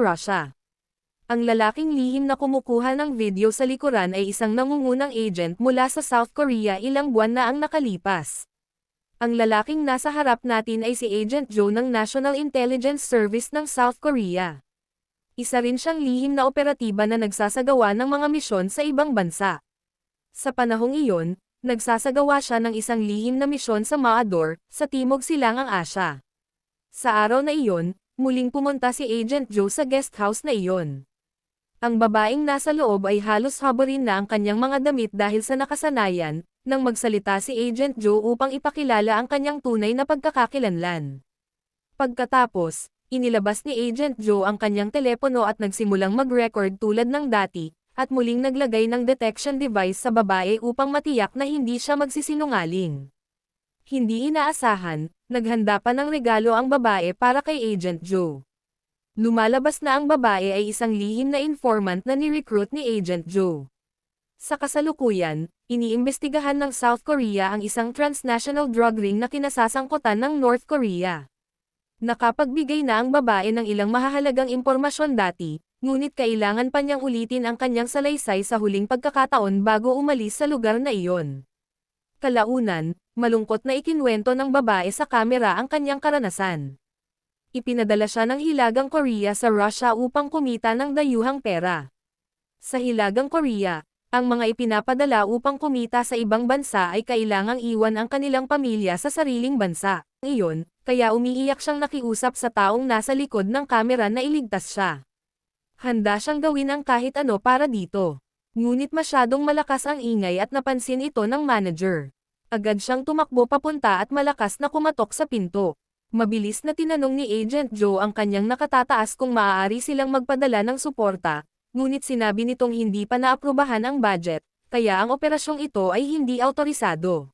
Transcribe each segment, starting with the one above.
Russia. Ang lalaking lihim na kumukuha ng video sa likuran ay isang nangungunang agent mula sa South Korea ilang buwan na ang nakalipas. Ang lalaking nasa harap natin ay si Agent Joe ng National Intelligence Service ng South Korea. Isa rin siyang lihim na operatiba na nagsasagawa ng mga misyon sa ibang bansa. Sa panahong iyon, nagsasagawa siya ng isang lihim na misyon sa Maador, sa Timog Silangang Asya. Sa araw na iyon, muling pumunta si Agent Joe sa guest house na iyon. Ang babaeng nasa loob ay halos haborin na ang kanyang mga damit dahil sa nakasanayan, nang magsalita si Agent Joe upang ipakilala ang kanyang tunay na pagkakakilanlan. Pagkatapos, inilabas ni Agent Joe ang kanyang telepono at nagsimulang mag-record tulad ng dati, at muling naglagay ng detection device sa babae upang matiyak na hindi siya magsisinungaling. Hindi inaasahan, naghanda pa ng regalo ang babae para kay Agent Joe. Lumalabas na ang babae ay isang lihim na informant na ni-recruit ni Agent Joe. Sa kasalukuyan, iniimbestigahan ng South Korea ang isang transnational drug ring na kinasasangkutan ng North Korea. Nakapagbigay na ang babae ng ilang mahahalagang impormasyon dati, ngunit kailangan pa niyang ulitin ang kanyang salaysay sa huling pagkakataon bago umalis sa lugar na iyon. Kalaunan, malungkot na ikinwento ng babae sa kamera ang kanyang karanasan. Ipinadala siya ng Hilagang Korea sa Russia upang kumita ng dayuhang pera. Sa Hilagang Korea, ang mga ipinapadala upang kumita sa ibang bansa ay kailangang iwan ang kanilang pamilya sa sariling bansa. Iyon, kaya umiiyak siyang nakiusap sa taong nasa likod ng kamera na iligtas siya. Handa siyang gawin ang kahit ano para dito. Ngunit masyadong malakas ang ingay at napansin ito ng manager. Agad siyang tumakbo papunta at malakas na kumatok sa pinto. Mabilis na tinanong ni Agent Joe ang kanyang nakatataas kung maaari silang magpadala ng suporta, ngunit sinabi nitong hindi pa naaprubahan ang budget, kaya ang operasyong ito ay hindi autorisado.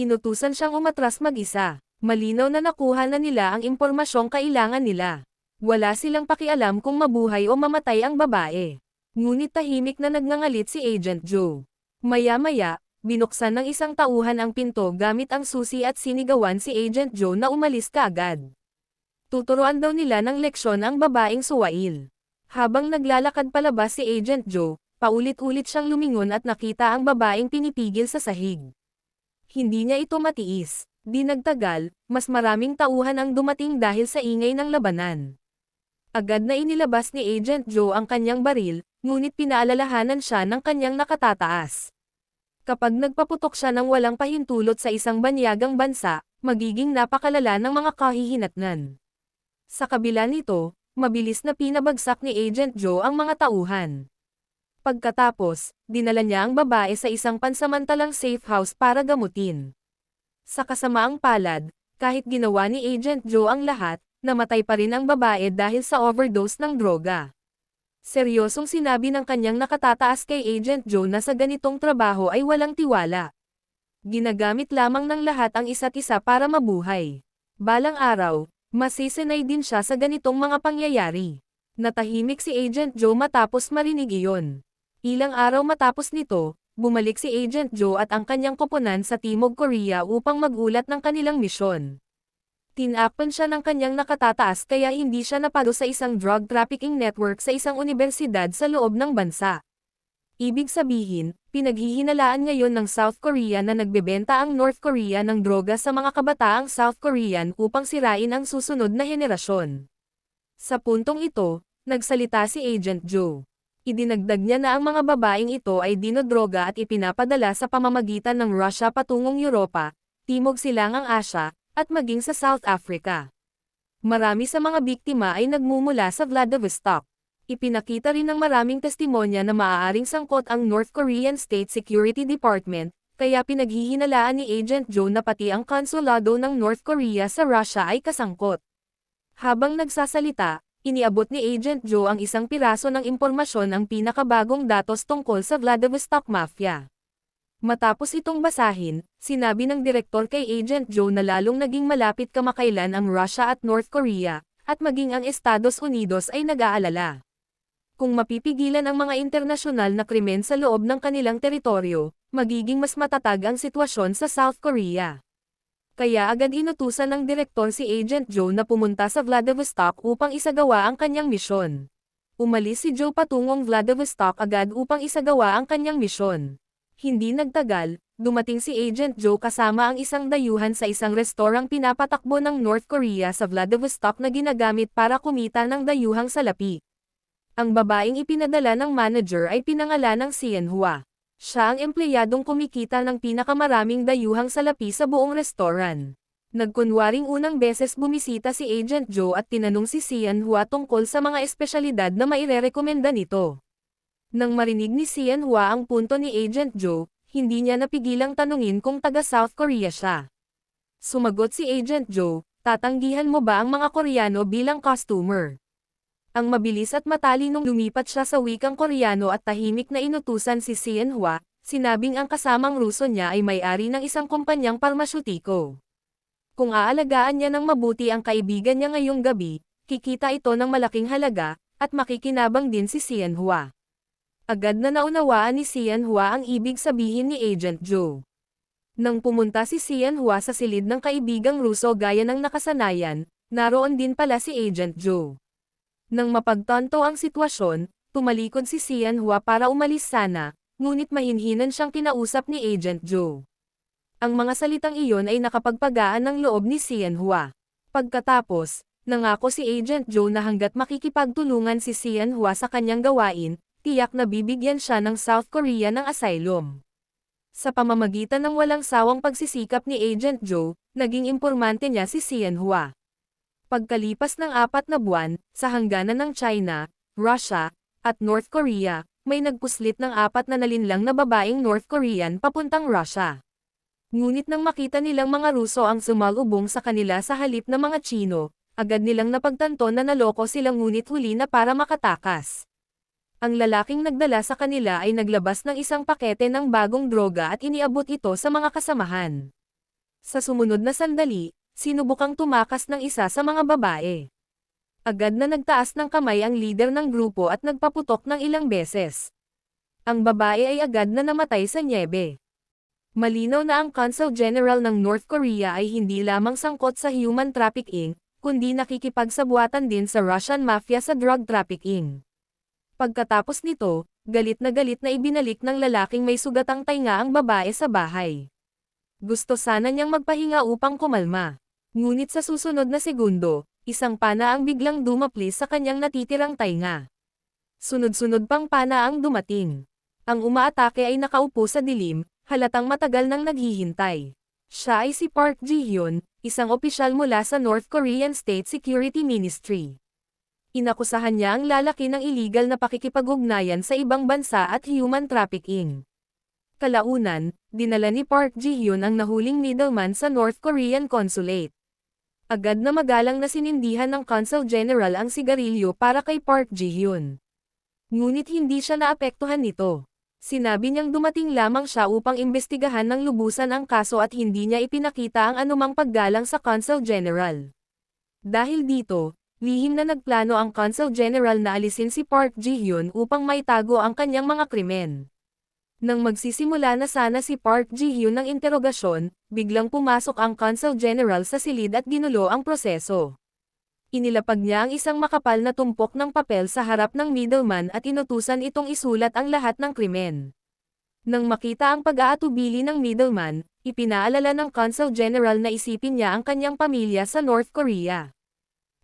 Inutusan siyang umatras mag-isa. Malinaw na nakuha na nila ang impormasyong kailangan nila. Wala silang pakialam kung mabuhay o mamatay ang babae. Ngunit tahimik na nagngangalit si Agent Joe. Maya-maya, binuksan ng isang tauhan ang pinto gamit ang susi at sinigawan si Agent Joe na umalis kaagad. Tuturuan daw nila ng leksyon ang babaeng suwail. Habang naglalakad palabas si Agent Joe, paulit-ulit siyang lumingon at nakita ang babaeng pinipigil sa sahig. Hindi niya ito matiis. Di nagtagal, mas maraming tauhan ang dumating dahil sa ingay ng labanan. Agad na inilabas ni Agent Joe ang kanyang baril, ngunit pinaalalahanan siya ng kanyang nakatataas. Kapag nagpaputok siya ng walang pahintulot sa isang banyagang bansa, magiging napakalala ng mga kahihinatnan. Sa kabila nito, mabilis na pinabagsak ni Agent Joe ang mga tauhan. Pagkatapos, dinala niya ang babae sa isang pansamantalang safe house para gamutin. Sa kasamaang palad, kahit ginawa ni Agent Joe ang lahat, namatay pa rin ang babae dahil sa overdose ng droga. Seryosong sinabi ng kanyang nakatataas kay Agent Joe na sa ganitong trabaho ay walang tiwala. Ginagamit lamang ng lahat ang isa't isa para mabuhay. Balang araw, masisinay din siya sa ganitong mga pangyayari. Natahimik si Agent Joe matapos marinig iyon. Ilang araw matapos nito, bumalik si Agent Joe at ang kanyang koponan sa Timog Korea upang magulat ng kanilang misyon. Tinakpan siya ng kanyang nakatataas kaya hindi siya napalo sa isang drug trafficking network sa isang unibersidad sa loob ng bansa. Ibig sabihin, pinaghihinalaan ngayon ng South Korea na nagbebenta ang North Korea ng droga sa mga kabataang South Korean upang sirain ang susunod na henerasyon. Sa puntong ito, nagsalita si Agent Joe. Idinagdag niya na ang mga babaeng ito ay dinodroga at ipinapadala sa pamamagitan ng Russia patungong Europa, Timog Silangang Asya, at maging sa South Africa. Marami sa mga biktima ay nagmumula sa Vladivostok. Ipinakita rin ng maraming testimonya na maaaring sangkot ang North Korean State Security Department, kaya pinaghihinalaan ni Agent Joe na pati ang konsulado ng North Korea sa Russia ay kasangkot. Habang nagsasalita, iniabot ni Agent Joe ang isang piraso ng impormasyon ang pinakabagong datos tungkol sa Vladivostok Mafia. Matapos itong basahin, sinabi ng direktor kay Agent Joe na lalong naging malapit kamakailan ang Russia at North Korea, at maging ang Estados Unidos ay nag-aalala. Kung mapipigilan ang mga internasyonal na krimen sa loob ng kanilang teritoryo, magiging mas matatag ang sitwasyon sa South Korea. Kaya agad inutusan ng direktor si Agent Joe na pumunta sa Vladivostok upang isagawa ang kanyang misyon. Umalis si Joe patungong Vladivostok agad upang isagawa ang kanyang misyon. Hindi nagtagal, dumating si Agent Joe kasama ang isang dayuhan sa isang restorang pinapatakbo ng North Korea sa Vladivostok na ginagamit para kumita ng dayuhang salapi. Ang babaeng ipinadala ng manager ay pinangalan ng Sianhua. Siya ang empleyadong kumikita ng pinakamaraming dayuhang salapi sa buong restoran. Nagkunwaring unang beses bumisita si Agent Joe at tinanong si Sianhua tungkol sa mga espesyalidad na mairerekomenda nito. Nang marinig ni Sianhua ang punto ni Agent Joe, hindi niya napigilang tanungin kung taga South Korea siya. Sumagot si Agent Joe, tatanggihan mo ba ang mga Koreano bilang customer? Ang mabilis at matalinong lumipat siya sa wikang Koreano at tahimik na inutusan si Sianhua, sinabing ang kasamang Ruso niya ay may-ari ng isang kumpanyang parmasyutiko. Kung aalagaan niya ng mabuti ang kaibigan niya ngayong gabi, kikita ito ng malaking halaga, at makikinabang din si Sianhua. Agad na naunawaan ni Sianhua ang ibig sabihin ni Agent Joe. Nang pumunta si Sianhua sa silid ng kaibigang Ruso gaya ng nakasanayan, naroon din pala si Agent Joe. Nang mapagtanto ang sitwasyon, tumalikod si Sianhua para umalis sana, ngunit mahinhinan siyang kinausap ni Agent Joe. Ang mga salitang iyon ay nakapagpagaan ng loob ni Sianhua. Pagkatapos, nangako si Agent Joe na hanggat makikipagtulungan si Sianhua sa kanyang gawain, tiyak na bibigyan siya ng South Korea ng asylum. Sa pamamagitan ng walang sawang pagsisikap ni Agent Joe, naging impormante niya si Sianhua. Pagkalipas ng 4 na buwan, sa hangganan ng China, Russia, at North Korea, may nagpuslit ng 4 na nalinlang na babaeng North Korean papuntang Russia. Ngunit nang makita nilang mga Ruso ang sumalubong sa kanila sa halip na mga Chino, agad nilang napagtanto na naloko silang ngunit huli na para makatakas. Ang lalaking nagdala sa kanila ay naglabas ng isang pakete ng bagong droga at iniabot ito sa mga kasamahan. Sa sumunod na sandali, sinubukang tumakas ng isa sa mga babae. Agad na nagtaas ng kamay ang leader ng grupo at nagpaputok ng ilang beses. Ang babae ay agad na namatay sa nyebe. Malinaw na ang Consul General ng North Korea ay hindi lamang sangkot sa human trafficking, kundi nakikipagsabuatan din sa Russian mafia sa drug trafficking. Pagkatapos nito, galit na ibinalik ng lalaking may sugatang tainga ang babae sa bahay. Gusto sana niyang magpahinga upang kumalma. Ngunit sa susunod na segundo, isang pana ang biglang dumaplis sa kanyang natitirang tainga. Sunod-sunod pang pana ang dumating. Ang umaatake ay nakaupo sa dilim, halatang matagal nang naghihintay. Siya ay si Park Ji-hyun, isang opisyal mula sa North Korean State Security Ministry. Inakusahan niya ang lalaki ng iligal na pakikipag-ugnayan sa ibang bansa at human trafficking. Kalaunan, dinala ni Park Ji-hyun ang nahuling middleman sa North Korean Consulate. Agad na magalang na sinindihan ng Consul General ang sigarilyo para kay Park Ji-hyun. Ngunit hindi siya naapektuhan nito. Sinabi niyang dumating lamang siya upang imbestigahan ng lubusan ang kaso at hindi niya ipinakita ang anumang paggalang sa Consul General. Dahil dito, lihim na nagplano ang Consul General na alisin si Park Ji-hyun upang maitago ang kanyang mga krimen. Nang magsisimula na sana si Park Ji-hyun ng interogasyon, biglang pumasok ang Consul General sa silid at ginulo ang proseso. Inilapag niya ang isang makapal na tumpok ng papel sa harap ng middleman at inutusan itong isulat ang lahat ng krimen. Nang makita ang pag-aatubili ng middleman, ipinaalala ng Consul General na isipin niya ang kanyang pamilya sa North Korea.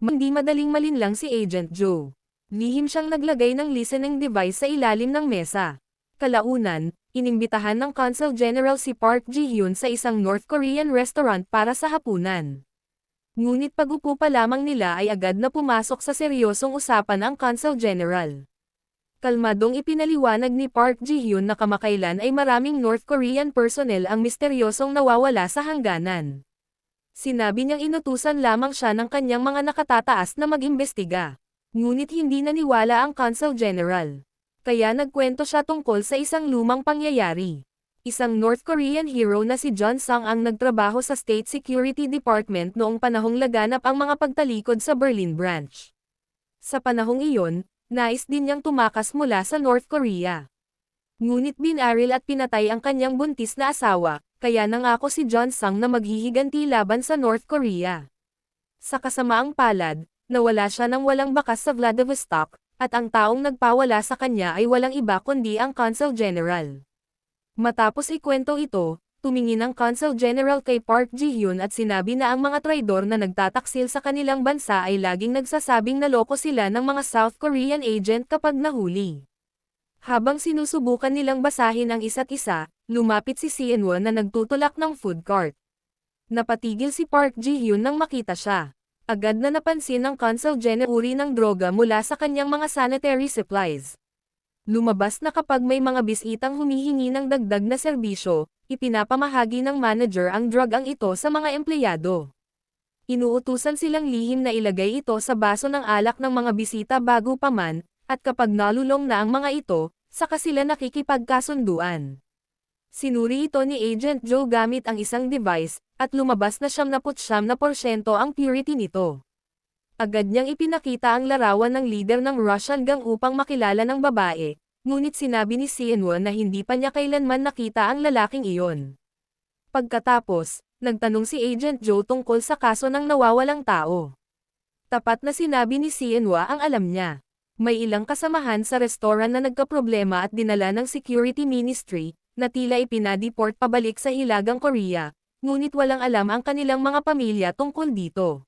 Hindi madaling malinlang si Agent Joe. Lihim siyang naglagay ng listening device sa ilalim ng mesa. Kalaunan, inimbitahan ng Consul General si Park Ji-hyun sa isang North Korean restaurant para sa hapunan. Ngunit pag-upo pa lamang nila ay agad na pumasok sa seryosong usapan ang Consul General. Kalmadong ipinaliwanag ni Park Ji-hyun na kamakailan ay maraming North Korean personnel ang misteryosong nawawala sa hangganan. Sinabi niyang inutusan lamang siya ng kanyang mga nakatataas na mag-imbestiga. Ngunit hindi naniwala ang Consul General. Kaya nagkwento siya tungkol sa isang lumang pangyayari. Isang North Korean hero na si John Sung ang nagtrabaho sa State Security Department noong panahong laganap ang mga pagtalikod sa Berlin Branch. Sa panahong iyon, nais din niyang tumakas mula sa North Korea. Ngunit binaril at pinatay ang kanyang buntis na asawa, kaya nangako si John Sang na maghihiganti laban sa North Korea. Sa kasamaang palad, nawala siya ng walang bakas sa Vladivostok, at ang taong nagpawala sa kanya ay walang iba kundi ang Consul General. Matapos ikwento ito, tumingin ang Consul General kay Park Ji-hyun at sinabi na ang mga traidor na nagtataksil sa kanilang bansa ay laging nagsasabing naloko sila ng mga South Korean agent kapag nahuli. Habang sinusubukan nilang basahin ang isa't isa, lumapit si Sienwon na nagtutulak ng food cart. Napatigil si Park Ji-hyun nang makita siya. Agad na napansin ng Consul General uri ng droga mula sa kanyang mga sanitary supplies. Lumabas na kapag may mga bisitang humihingi ng dagdag na serbisyo, ipinapamahagi ng manager ang drug ang ito sa mga empleyado. Inuutusan silang lihim na ilagay ito sa baso ng alak ng mga bisita bago pa man, at kapag nalulong na ang mga ito, saka sila nakikipagkasunduan. Sinuri ito ni Agent Joe gamit ang isang device, at lumabas na 79% ang purity nito. Agad niyang ipinakita ang larawan ng leader ng Russian gang upang makilala ng babae, ngunit sinabi ni Sienwon na hindi pa niya kailanman nakita ang lalaking iyon. Pagkatapos, nagtanong si Agent Joe tungkol sa kaso ng nawawalang tao. Tapat na sinabi ni Sienwon ang alam niya. May ilang kasamahan sa restoran na nagkaproblema at dinala ng security ministry, na tila ipinadeport pabalik sa Hilagang Korea, ngunit walang alam ang kanilang mga pamilya tungkol dito.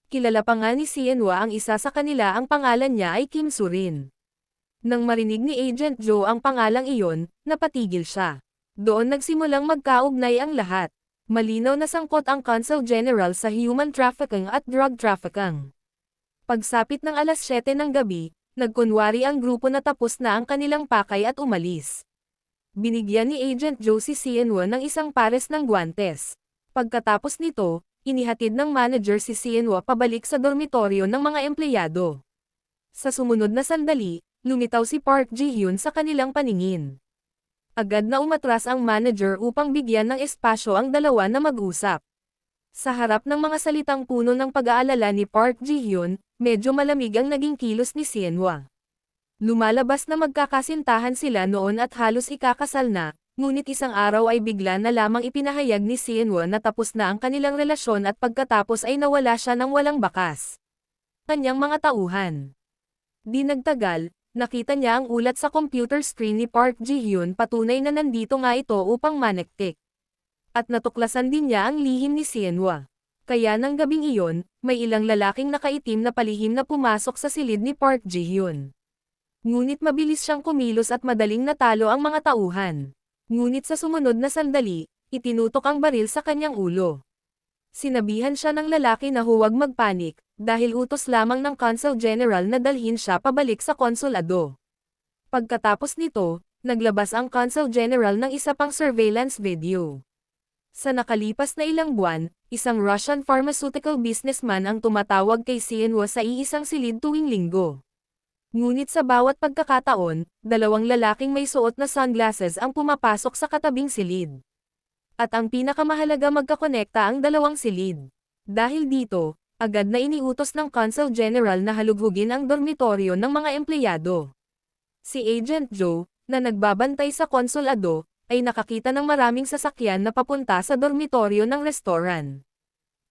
Kilala pa nga ni Sienwon ang isa sa kanila, ang pangalan niya ay Kim Surin. Nang marinig ni Agent Joe ang pangalang iyon, napatigil siya. Doon nagsimulang magkaugnay ang lahat. Malinaw na sangkot ang Consul General sa human trafficking at drug trafficking. Pagsapit ng alas 7 ng gabi, nagkunwari ang grupo na tapos na ang kanilang pakay at umalis. Binigyan ni Agent Joe si Sienwon ng isang pares ng guwantes. Pagkatapos nito, inihatid ng manager si Sienwon pabalik sa dormitoryo ng mga empleyado. Sa sumunod na sandali, lumitaw si Park Ji-hyun sa kanilang paningin. Agad na umatras ang manager upang bigyan ng espasyo ang dalawa na mag-usap. Sa harap ng mga salitang puno ng pag-aalala ni Park Ji-hyun, medyo malamig ang naging kilos ni Sienwon. Lumalabas na magkakasintahan sila noon at halos ikakasal na, ngunit isang araw ay bigla na lamang ipinahayag ni Sienwon na tapos na ang kanilang relasyon at pagkatapos ay nawala siya ng walang bakas. Kanyang mga tauhan. Di nagtagal, nakita niya ang ulat sa computer screen ni Park Ji-hyun, patunay na nandito nga ito upang manektik. At natuklasan din niya ang lihim ni Sienwon. Kaya ng gabing iyon, may ilang lalaking nakaitim na palihim na pumasok sa silid ni Park Ji-hyun. Ngunit mabilis siyang kumilos at madaling natalo ang mga tauhan. Ngunit sa sumunod na sandali, itinutok ang baril sa kanyang ulo. Sinabihan siya ng lalaki na huwag magpanik, dahil utos lamang ng Consul General na dalhin siya pabalik sa konsulado. Pagkatapos nito, naglabas ang Consul General ng isa pang surveillance video. Sa nakalipas na ilang buwan, isang Russian pharmaceutical businessman ang tumatawag kay Sienwon sa iisang silid tuwing linggo. Ngunit sa bawat pagkakataon, dalawang lalaking may suot na sunglasses ang pumapasok sa katabing silid. At ang pinakamahalaga, magkakonekta ang dalawang silid. Dahil dito, agad na iniutos ng Consul General na halughugin ang dormitoryo ng mga empleyado. Si Agent Joe, na nagbabantay sa konsulado, ay nakakita ng maraming sasakyan na papunta sa dormitoryo ng restoran.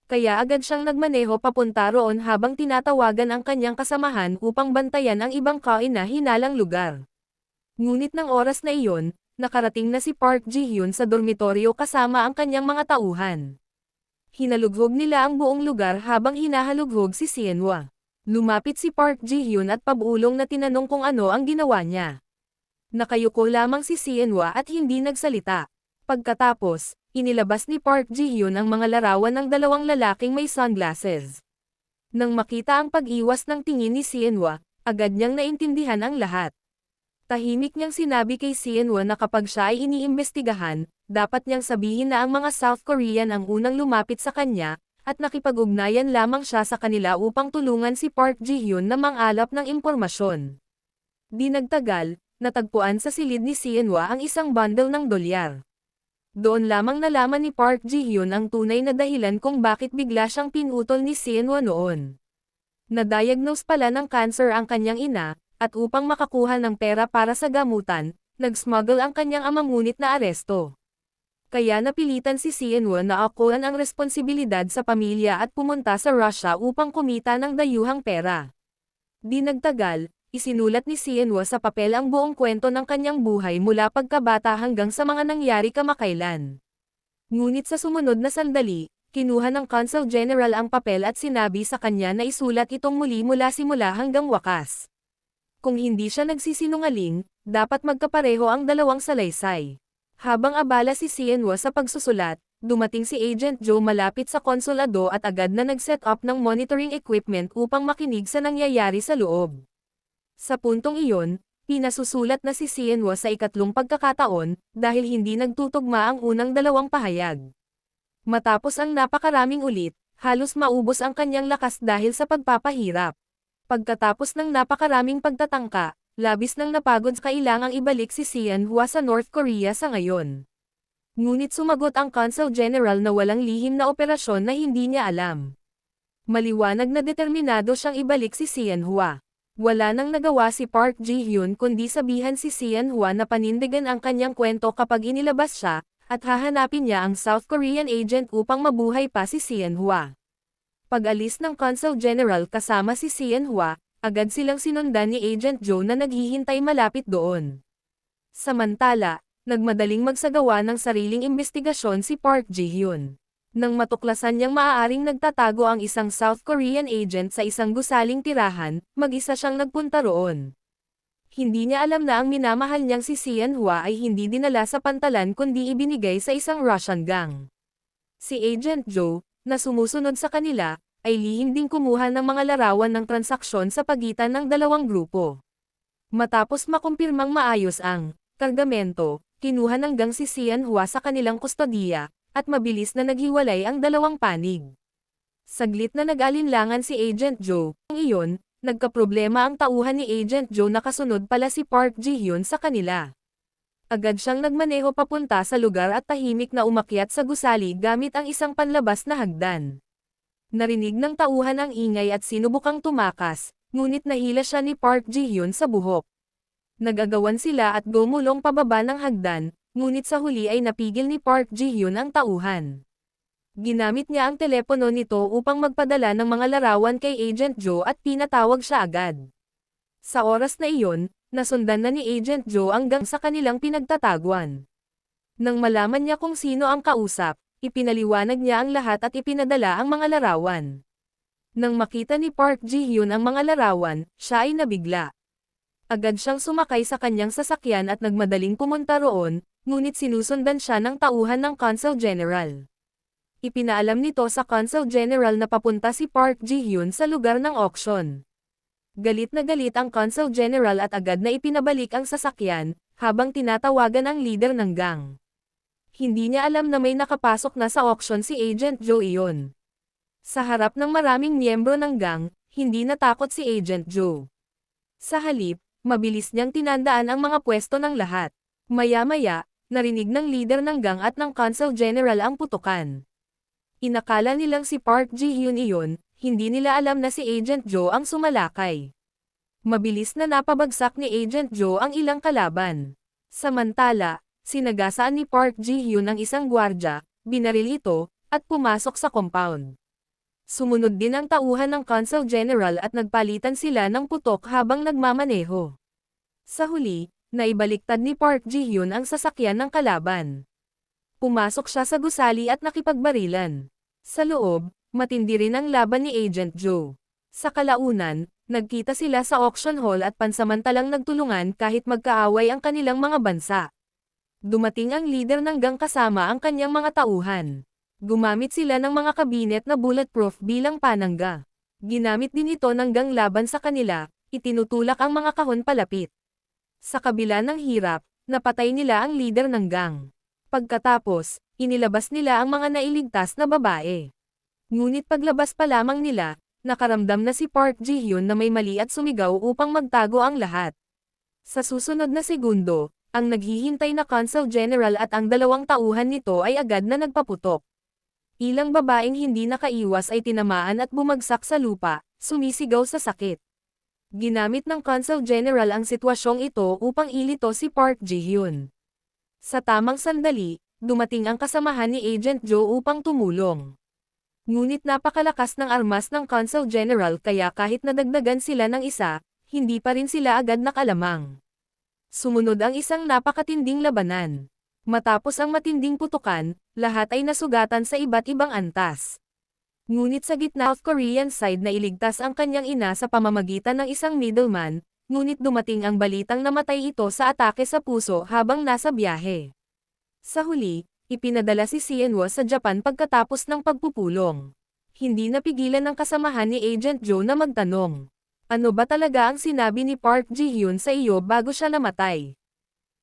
Kaya agad siyang nagmaneho papunta roon habang tinatawagan ang kanyang kasamahan upang bantayan ang ibang kaina-hinalang lugar. Ngunit ng oras na iyon, nakarating na si Park Ji-hyun sa dormitoryo kasama ang kanyang mga tauhan. Hinalughog nila ang buong lugar habang hinahalughog si Sienwon. Lumapit si Park Ji-hyun at pabulong na tinanong kung ano ang ginawa niya. Nakayuko lamang si Sienwon at hindi nagsalita. Pagkatapos, inilabas ni Park Ji-hyun ang mga larawan ng dalawang lalaking may sunglasses. Nang makita ang pag-iwas ng tingin ni Sienwon, agad niyang naintindihan ang lahat. Tahimik niyang sinabi kay Sienwon na kapag siya ay iniimbestigahan, dapat niyang sabihin na ang mga South Korean ang unang lumapit sa kanya, at nakipag-ugnayan lamang siya sa kanila upang tulungan si Park Ji-hyun na mangalap ng impormasyon. Di nagtagal, natagpuan sa silid ni Sienwon ang isang bundle ng dolyar. Doon lamang nalaman ni Park Ji-hyun ang tunay na dahilan kung bakit bigla siyang pinutol ni Sienwon noon. Na-diagnose pala ng cancer ang kanyang ina, at upang makakuha ng pera para sa gamutan, nag-smuggle ang kanyang ama ngunit na aresto. Kaya napilitan si Sienwa na akuan ang responsibilidad sa pamilya at pumunta sa Russia upang kumita ng dayuhang pera. Di nagtagal, isinulat ni Sienwa sa papel ang buong kwento ng kanyang buhay mula pagkabata hanggang sa mga nangyari kamakailan. Ngunit sa sumunod na sandali, kinuha ng Consul General ang papel at sinabi sa kanya na isulat itong muli mula simula hanggang wakas. Kung hindi siya nagsisinungaling, dapat magkapareho ang dalawang salaysay. Habang abala si Sienwa sa pagsusulat, dumating si Agent Joe malapit sa konsulado at agad na nag-set up ng monitoring equipment upang makinig sa nangyayari sa loob. Sa puntong iyon, pinasusulat na si Sienwa sa ikatlong pagkakataon, dahil hindi nagtutugma ang unang dalawang pahayag. Matapos ang napakaraming ulit, halos maubos ang kanyang lakas dahil sa pagpapahirap. Pagkatapos ng napakaraming pagtatangka, labis nang napagod kailangang ibalik si Sienwa sa North Korea sa ngayon. Ngunit sumagot ang Consul General na walang lihim na operasyon na hindi niya alam. Maliwanag na determinado siyang ibalik si Sienwa. Wala nang nagawa si Park Ji-hyun kundi sabihan si Sienwa na panindigan ang kanyang kwento kapag inilabas siya, at hahanapin niya ang South Korean agent upang mabuhay pa si Sienwa. Pag-alis ng Consul General kasama si Sienwa, agad silang sinundan ni Agent Joe na naghihintay malapit doon. Samantala, nagmadaling magsagawa ng sariling imbestigasyon si Park Ji-hyun. Nang matuklasan niyang maaaring nagtatago ang isang South Korean agent sa isang gusaling tirahan, mag-isa siyang nagpunta roon. Hindi niya alam na ang minamahal niyang si Sienwa ay hindi dinala sa pantalan kundi ibinigay sa isang Russian gang. Si Agent Joe, na sumusunod sa kanila, ay lihim ding kumuha ng mga larawan ng transaksyon sa pagitan ng dalawang grupo. Matapos makumpirmang maayos ang kargamento, kinuha ng gang si Sienwa sa kanilang kustodiya, at mabilis na naghiwalay ang dalawang panig. Saglit na nag-alinlangan si Agent Joe, ang iyon, nagkaproblema ang tauhan ni Agent Joe na kasunod pala si Park Ji-hyun sa kanila. Agad siyang nagmaneho papunta sa lugar at tahimik na umakyat sa gusali gamit ang isang panlabas na hagdan. Narinig ng tauhan ang ingay at sinubukang tumakas, ngunit nahila siya ni Park Ji-hyun sa buhok. Nagagawan sila at gumulong pababa ng hagdan, ngunit sa huli ay napigil ni Park Ji-hyun ang tauhan. Ginamit niya ang telepono nito upang magpadala ng mga larawan kay Agent Joe at pinatawag siya agad. Sa oras na iyon, nasundan na ni Agent Joe ang gang sa kanilang pinagtataguan. Nang malaman niya kung sino ang kausap, ipinaliwanag niya ang lahat at ipinadala ang mga larawan. Nang makita ni Park Ji-hyun ang mga larawan, siya ay nabigla. Agad siyang sumakay sa kanyang sasakyan at nagmadaling pumunta roon, ngunit sinusundan siya ng tauhan ng Consul General. Ipinaalam nito sa Consul General na papunta si Park Ji-hyun sa lugar ng auction. Galit na galit ang Consul General at agad na ipinabalik ang sasakyan, habang tinatawagan ang leader ng gang. Hindi niya alam na may nakapasok na sa auction si Agent Joe iyon. Sa harap ng maraming miyembro ng gang, hindi natakot si Agent Joe. Sa halip, mabilis niyang tinandaan ang mga pwesto ng lahat. Maya-maya, narinig ng leader ng gang at ng Consul General ang putukan. Inakala nilang si Park Ji-hyun iyon, hindi nila alam na si Agent Joe ang sumalakay. Mabilis na napabagsak ni Agent Joe ang ilang kalaban. Samantala, sinagasaan ni Park Ji-hyun ang isang gwardya, binaril ito, at pumasok sa compound. Sumunod din ang tauhan ng Consul General at nagpalitan sila ng putok habang nagmamaneho. Sa huli, naibaliktad ni Park Ji-hyun ang sasakyan ng kalaban. Pumasok siya sa gusali at nakipagbarilan. Sa loob, matindi rin ang laban ni Agent Joe. Sa kalaunan, nagkita sila sa auction hall at pansamantalang nagtulungan kahit magkaaway ang kanilang mga bansa. Dumating ang leader ng gang kasama ang kanyang mga tauhan. Gumamit sila ng mga kabinet na bulletproof bilang panangga. Ginamit din ito ng gang laban sa kanila, itinutulak ang mga kahon palapit. Sa kabila ng hirap, napatay nila ang leader ng gang. Pagkatapos, inilabas nila ang mga nailigtas na babae. Ngunit paglabas pa lamang nila, nakaramdam na si Park Ji-hyun na may mali at sumigaw upang magtago ang lahat. Sa susunod na segundo, ang naghihintay na Consul General at ang dalawang tauhan nito ay agad na nagpaputok. Ilang babaeng hindi nakaiwas ay tinamaan at bumagsak sa lupa, sumisigaw sa sakit. Ginamit ng Consul General ang sitwasyong ito upang ilito si Park Ji-hyun. Sa tamang sandali, dumating ang kasamahan ni Agent Joe upang tumulong. Ngunit napakalakas ng armas ng Consul General kaya kahit nadagdagan sila ng isa, hindi pa rin sila agad nakalamang. Sumunod ang isang napakatinding labanan. Matapos ang matinding putukan, lahat ay nasugatan sa iba't ibang antas. Ngunit sa gitna South Korean side na iligtas ang kanyang ina sa pamamagitan ng isang middleman, ngunit dumating ang balitang namatay ito sa atake sa puso habang nasa biyahe. Sa huli, ipinadala si Sienwo sa Japan pagkatapos ng pagpupulong. Hindi napigilan ng kasamahan ni Agent Joe na magtanong. Ano ba talaga ang sinabi ni Park Ji-hyun sa iyo bago siya namatay?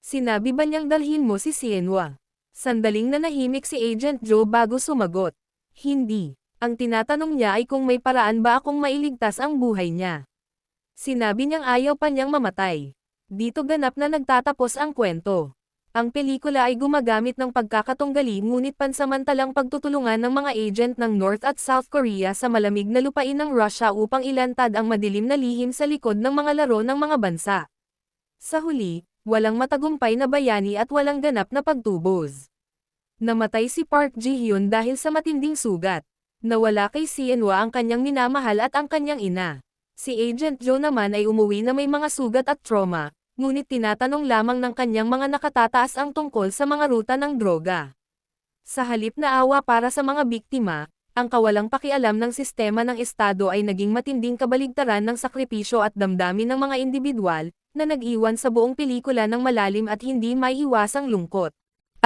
Sinabi ba niyang dalhin mo si Sienwo? Sandaling nanahimik si Agent Joe bago sumagot. Hindi. Ang tinatanong niya ay kung may paraan ba akong mailigtas ang buhay niya. Sinabi niyang ayaw pa niyang mamatay. Dito ganap na nagtatapos ang kwento. Ang pelikula ay gumagamit ng pagkakatunggali ngunit pansamantalang pagtutulungan ng mga agent ng North at South Korea sa malamig na lupain ng Russia upang ilantad ang madilim na lihim sa likod ng mga laro ng mga bansa. Sa huli, walang matagumpay na bayani at walang ganap na pagtubos. Namatay si Park Ji-hyun dahil sa matinding sugat. Nawala kay Sienwo ang kanyang minamahal at ang kanyang ina. Si Agent Joe naman ay umuwi na may mga sugat at trauma, ngunit tinatanong lamang ng kanyang mga nakatataas ang tungkol sa mga ruta ng droga. Sa halip na awa para sa mga biktima, ang kawalang pakialam ng sistema ng Estado ay naging matinding kabaligtaran ng sakripisyo at damdamin ng mga individual, na nag-iwan sa buong pelikula ng malalim at hindi maiiwasang lungkot.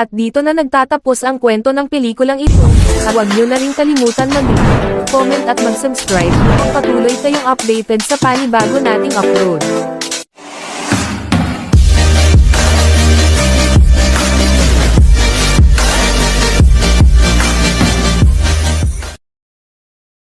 At dito na nagtatapos ang kwento ng pelikulang ito. Huwag niyo na rin kalimutan mag-like, comment at mag-subscribe upang patuloy kayong updated sa panibago nating upload.